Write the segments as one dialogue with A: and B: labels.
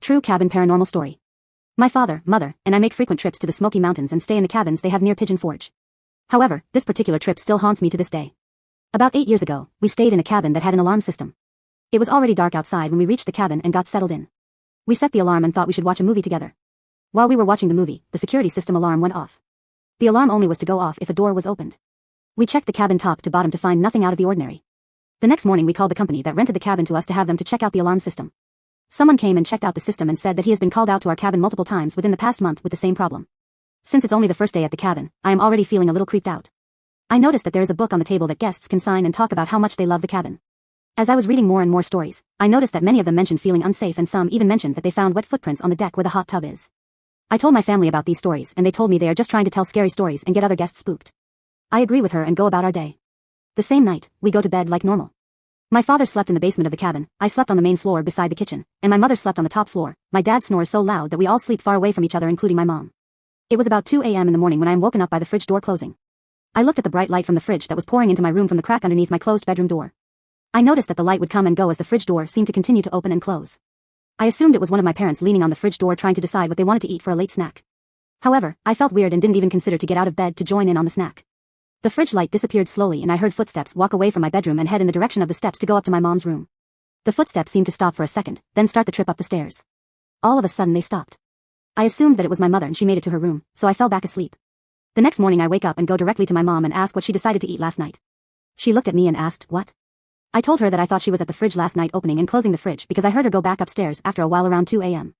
A: True cabin paranormal story. My father, mother, and I make frequent trips to the Smoky Mountains and stay in the cabins they have near Pigeon Forge. However, this particular trip still haunts me to this day. About 8 years ago, we stayed in a cabin that had an alarm system. It was already dark outside when we reached the cabin and got settled in. We set the alarm and thought we should watch a movie together. While we were watching the movie, the security system alarm went off. The alarm only was to go off if a door was opened. We checked the cabin top to bottom to find nothing out of the ordinary. The next morning we called the company that rented the cabin to us to have them to check out the alarm system. Someone came and checked out the system and said that he has been called out to our cabin multiple times within the past month with the same problem. Since it's only the first day at the cabin, I am already feeling a little creeped out. I noticed that there is a book on the table that guests can sign and talk about how much they love the cabin. As I was reading more and more stories, I noticed that many of them mentioned feeling unsafe and some even mentioned that they found wet footprints on the deck where the hot tub is. I told my family about these stories and they told me they are just trying to tell scary stories and get other guests spooked. I agree with her and go about our day. The same night, we go to bed like normal. My father slept in the basement of the cabin, I slept on the main floor beside the kitchen, and my mother slept on the top floor. My dad snores so loud that we all sleep far away from each other including my mom. It was about 2 a.m. in the morning when I am woken up by the fridge door closing. I looked at the bright light from the fridge that was pouring into my room from the crack underneath my closed bedroom door. I noticed that the light would come and go as the fridge door seemed to continue to open and close. I assumed it was one of my parents leaning on the fridge door trying to decide what they wanted to eat for a late snack. However, I felt weird and didn't even consider to get out of bed to join in on the snack. The fridge light disappeared slowly and I heard footsteps walk away from my bedroom and head in the direction of the steps to go up to my mom's room. The footsteps seemed to stop for a second, then start the trip up the stairs. All of a sudden they stopped. I assumed that it was my mother and she made it to her room, so I fell back asleep. The next morning I wake up and go directly to my mom and ask what she decided to eat last night. She looked at me and asked, "What?" I told her that I thought she was at the fridge last night opening and closing the fridge because I heard her go back upstairs after a while around 2 a.m.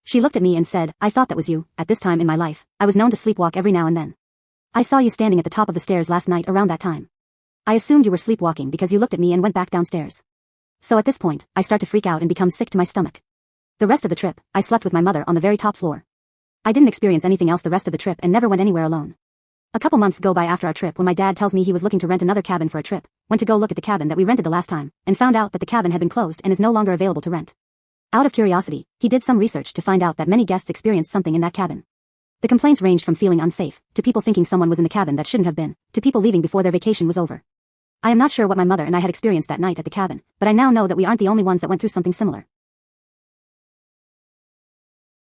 A: She looked at me and said, "I thought that was you. At this time in my life, I was known to sleepwalk every now and then. I saw you standing at the top of the stairs last night around that time. I assumed you were sleepwalking because you looked at me and went back downstairs. So at this point, I start to freak out and become sick to my stomach. The rest of the trip, I slept with my mother on the very top floor. I didn't experience anything else the rest of the trip and never went anywhere alone. A couple months go by after our trip when my dad tells me he was looking to rent another cabin for a trip, went to go look at the cabin that we rented the last time, and found out that the cabin had been closed and is no longer available to rent. Out of curiosity, he did some research to find out that many guests experienced something in that cabin. The complaints ranged from feeling unsafe, to people thinking someone was in the cabin that shouldn't have been, to people leaving before their vacation was over. I am not sure what my mother and I had experienced that night at the cabin, but I now know that we aren't the only ones that went through something similar.